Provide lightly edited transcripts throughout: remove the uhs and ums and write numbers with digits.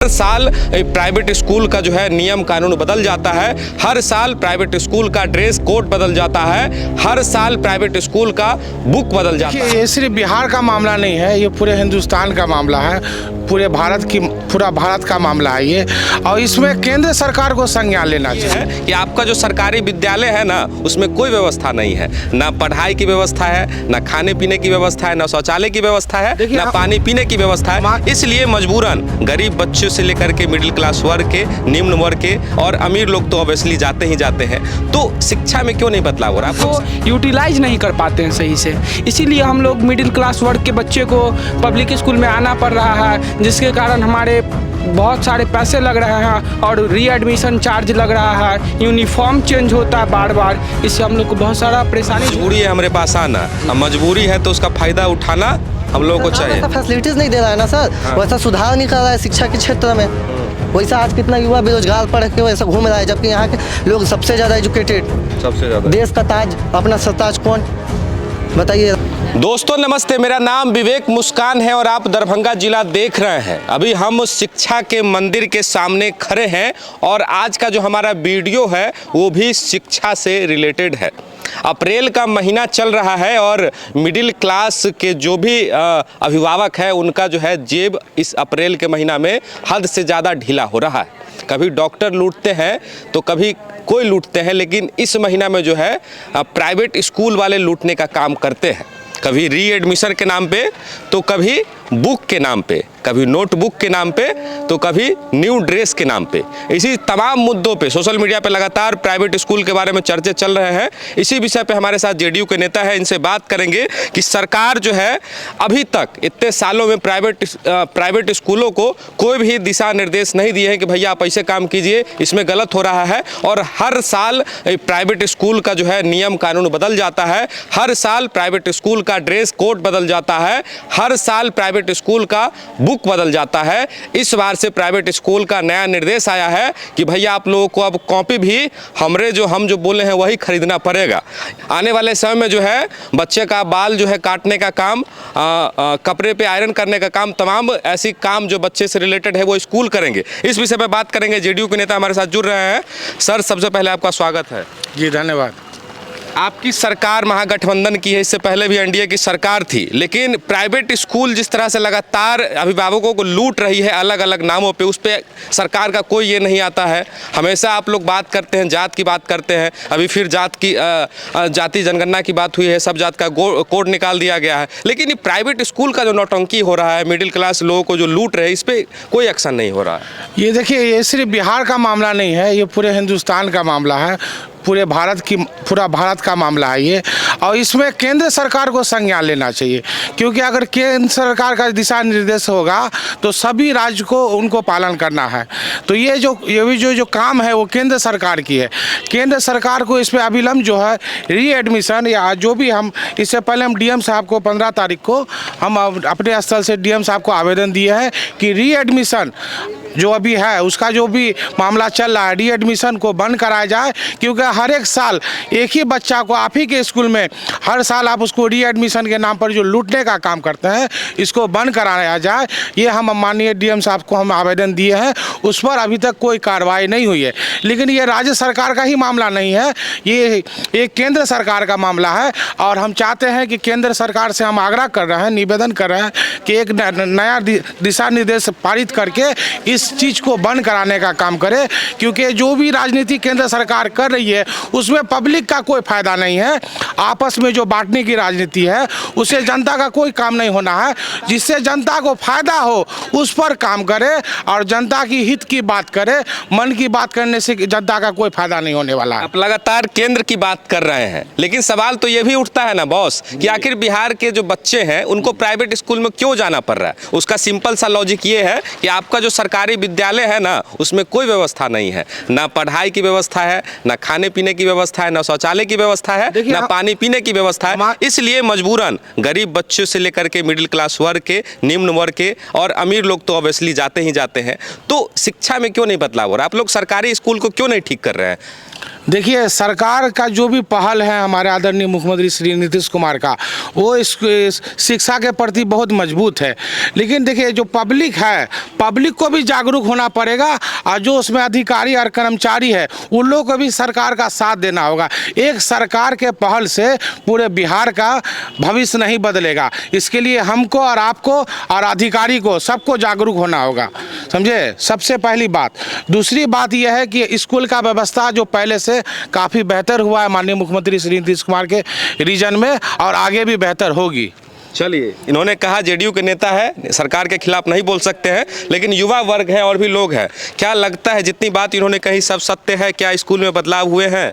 हर साल private school का जो है नियम कानून बदल जाता है। हर साल प्राइवेट स्कूल का ड्रेस कोड बदल जाता है। हर साल प्राइवेट स्कूल का बुक बदल जाता है। ये सिर्फ बिहार का मामला नहीं है, ये पूरे हिंदुस्तान का मामला है, पूरा भारत का मामला है ये। और इसमें केंद्र सरकार को संज्ञान लेना चाहिए कि आपका जो सरकारी विद्यालय है ना, उसमें कोई व्यवस्था नहीं है, ना पढ़ाई की व्यवस्था है, ना खाने पीने की व्यवस्था है, ना शौचालय की व्यवस्था है, ना पानी पीने की व्यवस्था है। इसलिए मजबूरन गरीब बच्चों से लेकर के मिडिल क्लास वर्ग के, निम्न वर्ग के और अमीर लोग तो ऑब्वियसली जाते ही जाते हैं। तो शिक्षा में क्यों नहीं बदलाव हो रहा? तो यूटिलाइज नहीं कर पाते हैं सही से, इसीलिए हम लोग मिडिल क्लास वर्ग के बच्चे को पब्लिक स्कूल में आना पड़ रहा है, जिसके कारण हमारे बहुत सारे पैसे लग रहे हैं और रीएडमिशन चार्ज लग रहा है, यूनिफॉर्म चेंज होता है बार बार। इससे हम लोग को बहुत सारा परेशानी। मजबूरी है हमारे पास आना, मजबूरी है तो उसका फायदा उठाना हम लोगों को चाहिए। फैसिलिटीज नहीं दे रहा है ना सर, वैसा सुधार नहीं कर रहा है शिक्षा के क्षेत्र में। वैसा आज कितना युवा बेरोजगार पढ़ के वैसा घूम रहा है, जबकि यहाँ के लोग सबसे ज़्यादा एजुकेटेड, सबसे ज़्यादा देश का ताज, अपना सरताज कौन बताइए। दोस्तों नमस्ते, मेरा नाम विवेक मुस्कान है और आप दरभंगा जिला देख रहे हैं। अभी हम शिक्षा के मंदिर के सामने खड़े हैं और आज का जो हमारा वीडियो है वो भी शिक्षा से रिलेटेड है। अप्रैल का महीना चल रहा है और मिडिल क्लास के जो भी अभिभावक है उनका जो है जेब इस अप्रैल के महीना में हद से ज़्यादा ढीला हो रहा है। कभी डॉक्टर लूटते हैं तो कभी कोई लूटते हैं, लेकिन इस महीना में जो है प्राइवेट स्कूल वाले लूटने का काम करते हैं। कभी रीएडमिशन के नाम पे तो कभी बुक के नाम पे, कभी नोटबुक के नाम पे तो कभी न्यू ड्रेस के नाम पे। इसी तमाम मुद्दों पे सोशल मीडिया पे लगातार प्राइवेट स्कूल के बारे में चर्चे चल रहे हैं। इसी विषय पे हमारे साथ जेडीयू के नेता है, इनसे बात करेंगे कि सरकार जो है अभी तक इतने सालों में प्राइवेट स्कूलों को कोई भी दिशा निर्देश नहीं दिए हैं कि भैया आप ऐसे काम कीजिए, इसमें गलत हो रहा है। और हर साल प्राइवेट स्कूल का जो है नियम कानून बदल जाता है। हर साल प्राइवेट स्कूल का ड्रेस कोड बदल जाता है। हर साल प्राइवेट स्कूल का बुक बदल जाता है। इस बार से प्राइवेट स्कूल का नया निर्देश आया है कि भैया आप लोगों को अब कॉपी भी हम जो बोले हैं वही खरीदना पड़ेगा। आने वाले समय में जो है बच्चे का बाल जो है काटने का काम, कपड़े पे आयरन करने का काम, तमाम ऐसी काम जो बच्चे से रिलेटेड है वो स्कूल करेंगे। इस विषय पे बात करेंगे। जेडीयू के नेता हमारे साथ जुड़ रहे हैं। सर, सबसे पहले आपका स्वागत है। जी धन्यवाद। आपकी सरकार महागठबंधन की है, इससे पहले भी एनडीए की सरकार थी, लेकिन प्राइवेट स्कूल जिस तरह से लगातार अभिभावकों को लूट रही है अलग अलग नामों पे, उस पर सरकार का कोई ये नहीं आता है। हमेशा आप लोग बात करते हैं, जात की बात करते हैं, अभी फिर जाति जनगणना की बात हुई है, सब जात का कोड निकाल दिया गया है, लेकिन ये प्राइवेट स्कूल का जो नौटंकी हो रहा है, मिडिल क्लास लोगों को जो लूट रहे हैं, इस पर कोई एक्शन नहीं हो रहा है। ये देखिए, ये सिर्फ बिहार का मामला नहीं है, ये पूरे हिंदुस्तान का मामला है, पूरा भारत का मामला है ये। और इसमें केंद्र सरकार को संज्ञान लेना चाहिए, क्योंकि अगर केंद्र सरकार का दिशा निर्देश होगा तो सभी राज्य को उनको पालन करना है। तो ये जो काम है वो केंद्र सरकार की है। केंद्र सरकार को इस पर अविलंब जो है रीएडमिशन या जो भी, हम इससे पहले हम डीएम साहब को 15 तारीख को हम अपने स्थल से डीएम साहब को आवेदन दिए हैं कि रीएडमिशन जो अभी है उसका जो भी मामला चल रहा है, रीएडमिशन को बंद कराया जाए। क्योंकि हर एक साल एक ही बच्चा को आप ही के स्कूल में हर साल आप उसको रीएडमिशन के नाम पर जो लूटने का काम करते हैं, इसको बंद कराया जाए। ये हम माननीय डीएम साहब को हम आवेदन दिए हैं, उस पर अभी तक कोई कार्रवाई नहीं हुई है। लेकिन ये राज्य सरकार का ही मामला नहीं है, ये केंद्र सरकार का मामला है। और हम चाहते हैं कि केंद्र सरकार से हम आग्रह कर रहे हैं, निवेदन कर रहे हैं कि एक नया दिशा निर्देश पारित करके इस चीज़ को बंद कराने का काम करे। क्योंकि जो भी राजनीति केंद्र सरकार कर रही है उसमें पब्लिक का कोई फायदा नहीं है। आपस में जो बांटने की राजनीति है उससे जनता का कोई काम नहीं होना है। जिससे जनता को फायदा हो उस पर काम करे और जनता की हित की बात करे। मन की बात करने से जनता का कोई फायदा नहीं होने वाला है। आप लगातार केंद्र की बात कर रहे हैं, लेकिन सवाल तो ये भी उठता है ना बॉस कि आखिर बिहार के जो बच्चे हैं उनको प्राइवेट स्कूल में क्यों जाना पड़ रहा है। उसका सिंपल सा लॉजिक ये है कि आपका जो सरकारी विद्यालय है ना, उसमें कोई व्यवस्था नहीं है, ना पढ़ाई की व्यवस्था है, ना खाने पीने की व्यवस्था है, ना शौचालय की व्यवस्था है, ना पानी पीने की व्यवस्था है। इसलिए मजबूरन गरीब बच्चों से लेकर के मिडिल क्लास वर्ग के, निम्न वर्ग के और अमीर लोग तो ऑब्वियसली जाते ही जाते हैं। तो शिक्षा में क्यों नहीं बदलाव हो रहा? आप लोग सरकारी स्कूल को क्यों नहीं ठीक कर रहे हैं? देखिए, सरकार का जो भी पहल है हमारे आदरणीय मुख्यमंत्री श्री नीतीश कुमार का, वो इस शिक्षा के प्रति बहुत मजबूत है। लेकिन देखिए, जो पब्लिक है, पब्लिक को भी जागरूक होना पड़ेगा, और जो उसमें अधिकारी और कर्मचारी है उन लोगों को भी सरकार का साथ देना होगा। एक सरकार के पहल से पूरे बिहार का भविष्य नहीं बदलेगा। इसके लिए हमको और आपको और अधिकारी को सबको जागरूक होना होगा, समझे, सबसे पहली बात। दूसरी बात यह है कि स्कूल का व्यवस्था जो पहले से काफ़ी बेहतर हुआ है माननीय मुख्यमंत्री श्री नीतीश कुमार के रीजन में, और आगे भी बेहतर होगी। चलिए, इन्होंने कहा जेडीयू के नेता है, सरकार के खिलाफ नहीं बोल सकते हैं, लेकिन युवा वर्ग है और भी लोग हैं। क्या लगता है जितनी बात इन्होंने कही सब सत्य है? क्या स्कूल में बदलाव हुए हैं?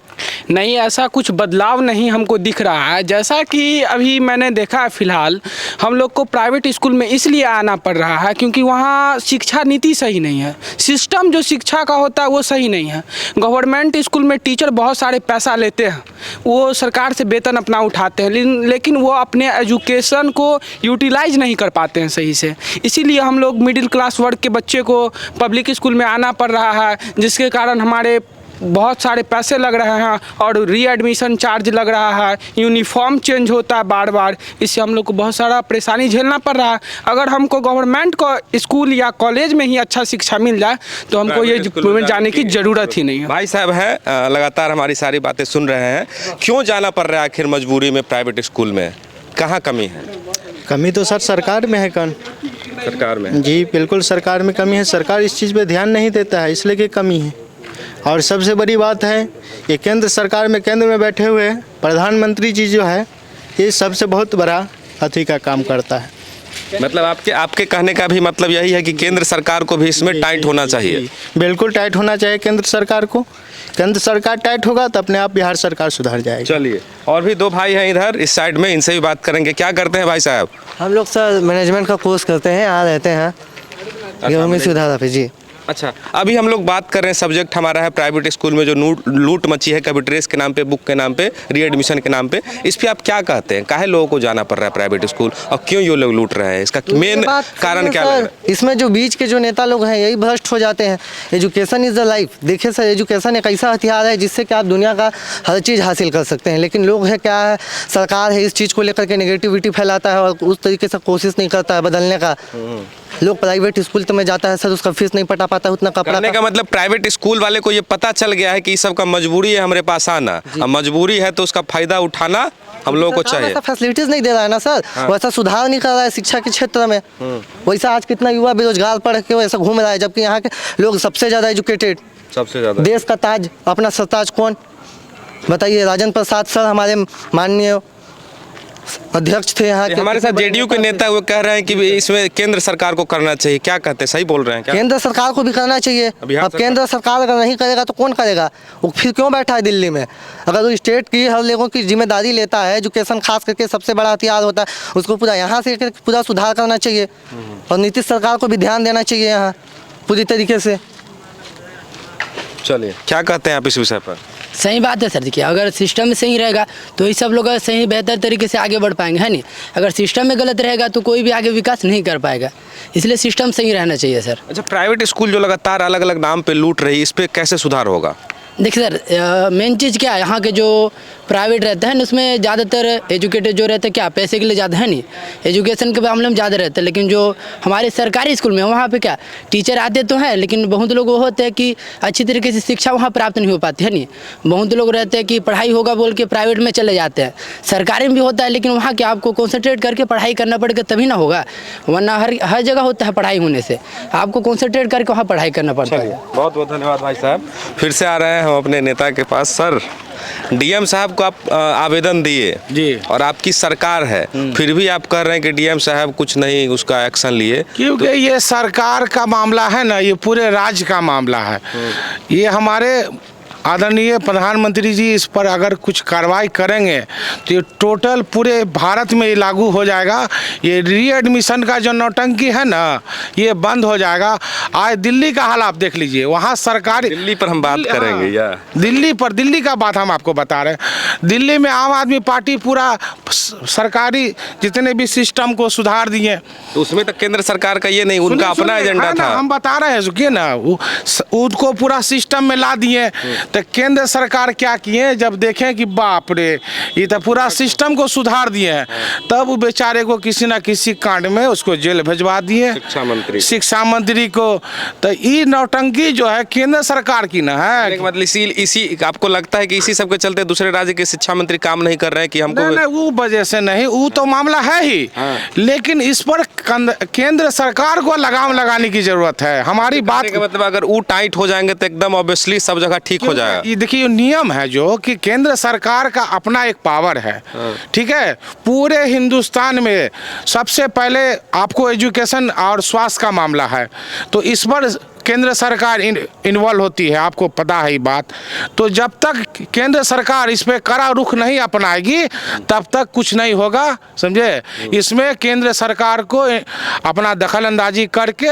नहीं, ऐसा कुछ बदलाव नहीं हमको दिख रहा है। जैसा कि अभी मैंने देखा है, फिलहाल हम लोग को प्राइवेट स्कूल में इसलिए आना पड़ रहा है क्योंकि वहाँ शिक्षा नीति सही नहीं है, सिस्टम जो शिक्षा का होता है वो सही नहीं है। गवर्नमेंट स्कूल में टीचर बहुत सारे पैसा लेते हैं, वो सरकार से वेतन अपना उठाते हैं, लेकिन वो अपने एजुकेशन को यूटिलाइज नहीं कर पाते हैं सही से। इसीलिए हम लोग मिडिल क्लास वर्ग के बच्चे को पब्लिक स्कूल में आना पड़ रहा है, जिसके कारण हमारे बहुत सारे पैसे लग रहे हैं और रीएडमिशन चार्ज लग रहा है, यूनिफॉर्म चेंज होता है बार बार। इससे हम लोग को बहुत सारा परेशानी झेलना पड़ रहा है। अगर हमको गवर्नमेंट को स्कूल या कॉलेज में ही अच्छा शिक्षा मिल जाए तो हमको ये स्कूल में जाने की ज़रूरत ही नहीं है। भाई साहब हैं, लगातार हमारी सारी बातें सुन रहे हैं। क्यों जाना पड़ रहा है आखिर मजबूरी में प्राइवेट स्कूल में? कहाँ कमी है? कमी तो सर सरकार में है। सरकार में? जी बिल्कुल, सरकार में कमी है। सरकार इस चीज़ पे ध्यान नहीं देता है, इसलिए कि कमी है। और सबसे बड़ी बात है, ये केंद्र सरकार में, केंद्र में बैठे हुए प्रधानमंत्री जी जो है, ये सबसे बहुत बड़ा अथी का काम करता है। मतलब आपके कहने का भी मतलब यही है कि केंद्र सरकार को भी इसमें टाइट होना चाहिए? बिल्कुल टाइट होना चाहिए केंद्र सरकार को। केंद्र सरकार टाइट होगा तो अपने आप बिहार सरकार सुधर जाएगी। चलिए, और भी दो भाई हैं इधर इस साइड में, इनसे भी बात करेंगे। क्या करते हैं भाई साहब? हम लोग सर मैनेजमेंट का कोर्स करते हैं, यहाँ रहते हैं गवर्नमेंट सुविधा पे। जी अच्छा, अभी हम लोग बात कर रहे हैं, सब्जेक्ट हमारा है प्राइवेट स्कूल में जो लूट मची है, कभी ड्रेस के नाम पे, बुक के नाम पे, रीएडमिशन के नाम पे। इस पे आप क्या कहते हैं? काहे लोगों को जाना पड़ रहा है प्राइवेट स्कूल और क्यों ये लोग लूट रहे हैं? इसका मेन कारण क्या लग रहा है? इसमें जो बीच के जो नेता लोग हैं यही भ्रष्ट हो जाते हैं। Education is the life. देखिए सर, एजुकेशन एक ऐसा हथियार है जिससे कि आप दुनिया का हर चीज़ हासिल कर सकते हैं। लेकिन लोग है क्या है, सरकार है, इस चीज़ को लेकर के नेगेटिविटी फैलाता है और उस तरीके से कोशिश नहीं करता है बदलने का। लोग प्राइवेट स्कूल तो में जाता है सर, उसका फीस नहीं पटा पाता, उतना कपड़ा का मतलब प्राइवेट स्कूल वाले को ये पता चल गया है कि इस सब का मजबूरी है हमारे पास आना, अब मजबूरी है तो उसका फायदा उठाना हम लोगों को चाहिए। ऐसा फैसिलिटीज नहीं दे रहा है ना सर। हाँ। वैसा सुधार नहीं कर रहा है शिक्षा के क्षेत्र में। वैसा आज कितना युवा बेरोजगार पढ़ के वैसा घूम रहा है, जबकि यहाँ के लोग सबसे ज़्यादा एजुकेटेड, सबसे ज़्यादा देश का ताज, अपना सरताज कौन बताइए? राजेंद्र प्रसाद सर हमारे माननीय अध्यक्ष थे यहाँ के। हमारे साथ जेडीयू के नेता वो कह रहे हैं कि इसमें केंद्र सरकार को करना चाहिए। क्या कहते हैं, सही बोल रहे हैं क्या? केंद्र सरकार को भी करना चाहिए। अब केंद्र सरकार अगर नहीं करेगा तो कौन करेगा? वो फिर क्यों बैठा है दिल्ली में? अगर वो स्टेट की हर लोगों की जिम्मेदारी लेता है, एजुकेशन खास करके सबसे बड़ा हथियार होता है, उसको पूरा यहाँ से पूरा सुधार करना चाहिए और नीतीश सरकार को भी ध्यान देना चाहिए यहाँ पूरी तरीके से। चलिए, क्या कहते हैं आप इस विषय पर? सही बात है सर। देखिए, अगर सिस्टम में सही रहेगा तो ये सब लोग सही बेहतर तरीके से आगे बढ़ पाएंगे, है नहीं? अगर सिस्टम में गलत रहेगा तो कोई भी आगे विकास नहीं कर पाएगा, इसलिए सिस्टम सही रहना चाहिए सर। अच्छा, प्राइवेट स्कूल जो लगातार अलग अलग नाम पे लूट रही है, इस पर कैसे सुधार होगा? देखिए सर, मेन चीज़ क्या है, यहाँ के जो प्राइवेट रहता है ना, उसमें ज़्यादातर एजुकेटेड जो रहते हैं क्या पैसे के लिए ज़्यादा, है नहीं? एजुकेशन के मामले में ज़्यादा रहता है। लेकिन जो हमारे सरकारी स्कूल में वहाँ पे क्या टीचर आते तो हैं, लेकिन बहुत लोग वो होते हैं कि अच्छी तरीके से शिक्षा वहाँ प्राप्त नहीं हो पाती, है नहीं? बहुत लोग रहते हैं कि पढ़ाई होगा बोल के प्राइवेट में चले जाते हैं। सरकारी में भी होता है, लेकिन वहाँ क्या आपको कॉन्सेंट्रेट करके पढ़ाई करना पड़ेगा तभी ना होगा, वरना हर जगह होता है पढ़ाई होने से, आपको कॉन्सेंट्रेट करके वहाँ पढ़ाई करना पड़ता है। बहुत बहुत धन्यवाद भाई साहब। फिर से आ रहे हैं हम अपने नेता के पास। सर, डीएम साहब को आप आवेदन दिए जी, और आपकी सरकार है, फिर भी आप कह रहे हैं कि डीएम साहब कुछ नहीं उसका एक्शन लिए? क्योंकि ये सरकार का मामला है ना, ये पूरे राज्य का मामला है। ये हमारे आदरणीय प्रधानमंत्री जी इस पर अगर कुछ कार्रवाई करेंगे तो ये टोटल पूरे भारत में ये लागू हो जाएगा। ये रीएडमिशन का जो नौटंकी है ना, ये बंद हो जाएगा। आज दिल्ली का हाल आप देख लीजिए, वहाँ सरकारी, दिल्ली पर हम बात करेंगे या दिल्ली का बात हम आपको बता रहे हैं। दिल्ली में आम आदमी पार्टी पूरा सरकारी जितने भी सिस्टम को सुधार दिए, तो उसमें तक केंद्र सरकार का ये नहीं, उनका अपना एजेंडा था। हम बता रहे हैं कि ना, उनको पूरा सिस्टम में ला दिए। तो केंद्र सरकार क्या किए, जब देखें कि बाप रे ये तो पूरा सिस्टम को सुधार दिए हैं, तब वो बेचारे को किसी ना किसी कांड में उसको जेल भिजवा दिए, शिक्षा मंत्री को। तो ये नौटंकी जो है केंद्र सरकार की ना है। मतलब इसी आपको लगता है कि इसी सब के चलते दूसरे राज्य के शिक्षा मंत्री काम नहीं कर रहे हैं कि हमको नहीं, वो वजह से नहीं, वो तो मामला है ही, लेकिन इस पर केंद्र सरकार को लगाम लगाने की जरूरत है। हमारी बात का मतलब अगर वो टाइट हो जाएंगे तो एकदम ऑब्वियसली सब जगह ठीक हो जाएगा। ये देखिए नियम है जो कि केंद्र सरकार का अपना एक पावर है, ठीक है। पूरे हिंदुस्तान में सबसे पहले आपको एजुकेशन और स्वास्थ्य का मामला है, तो इस पर केंद्र सरकार इन्वॉल्व होती है, आपको पता है ये बात। तो जब तक केंद्र सरकार इस पे कड़ा रुख नहीं अपनाएगी तब तक कुछ नहीं होगा, समझे। इसमें केंद्र सरकार को अपना दखल अंदाजी करके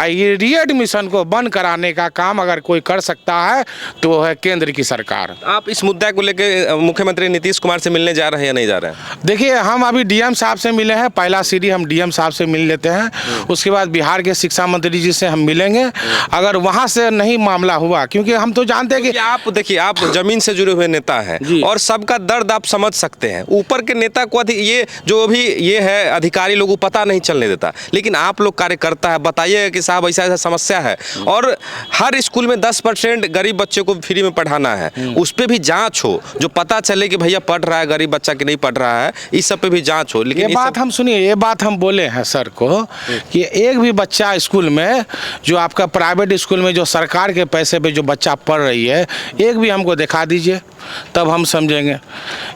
ये रीएडमिशन को बंद कराने का काम अगर कोई कर सकता है तो वो है केंद्र की सरकार। आप इस मुद्दा को लेकर मुख्यमंत्री नीतीश कुमार से मिलने जा रहे हैं या नहीं जा रहे हैं? देखिए हम अभी डीएम साहब से मिले हैं, पहला सीढ़ी हम डीएम साहब से मिल लेते हैं, उसके बाद बिहार के शिक्षा मंत्री जी से हम मिलेंगे। अगर वहां से नहीं मामला हुआ, क्योंकि हम तो जानते हैं कि आप देखिए आप जमीन से जुड़े हुए नेता हैं और सबका दर्द आप समझ सकते हैं। ऊपर के नेता को ये जो भी ये है अधिकारी लोगों को पता नहीं चलने देता, लेकिन आप लोग कार्यकर्ता है, बताइए कि साहब ऐसा ऐसा समस्या है और हर स्कूल में 10% गरीब बच्चे को फ्री में पढ़ाना है, उस पर भी जाँच हो, जो पता चले कि भैया पढ़ रहा है गरीब बच्चा कि नहीं पढ़ रहा है, इस सब पे भी जाँच हो। लेकिन ये बात हम सुनिए, ये बात हम बोले हैं सर को कि एक भी बच्चा स्कूल में जो आपका प्राइवेट स्कूल में जो सरकार के पैसे पे जो बच्चा पढ़ रही है, एक भी हमको दिखा दीजिए तब हम समझेंगे।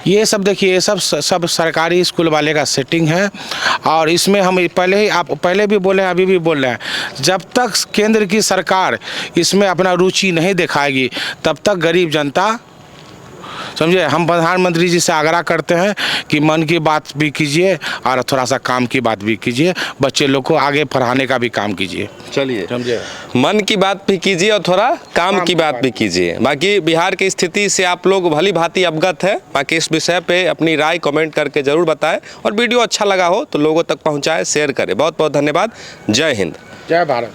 ये सब देखिए, ये सब सरकारी स्कूल वाले का सेटिंग है और इसमें हम आप पहले भी बोले हैं, अभी भी बोल रहे हैं, जब तक केंद्र की सरकार इसमें अपना रुचि नहीं दिखाएगी तब तक गरीब जनता, समझे। हम प्रधानमंत्री जी से आग्रह करते हैं कि मन की बात भी कीजिए और थोड़ा सा काम की बात भी कीजिए, बच्चे लोग को आगे पढ़ाने का भी काम कीजिए। चलिए, समझे, मन की बात भी कीजिए और थोड़ा काम की बात भी कीजिए। बाकी बिहार की स्थिति से आप लोग भली भांति अवगत है। बाकी इस विषय पे अपनी राय कमेंट करके जरूर बताएं और वीडियो अच्छा लगा हो तो लोगों तक पहुंचाएं, शेयर करें। बहुत बहुत धन्यवाद। जय हिंद, जय भारत।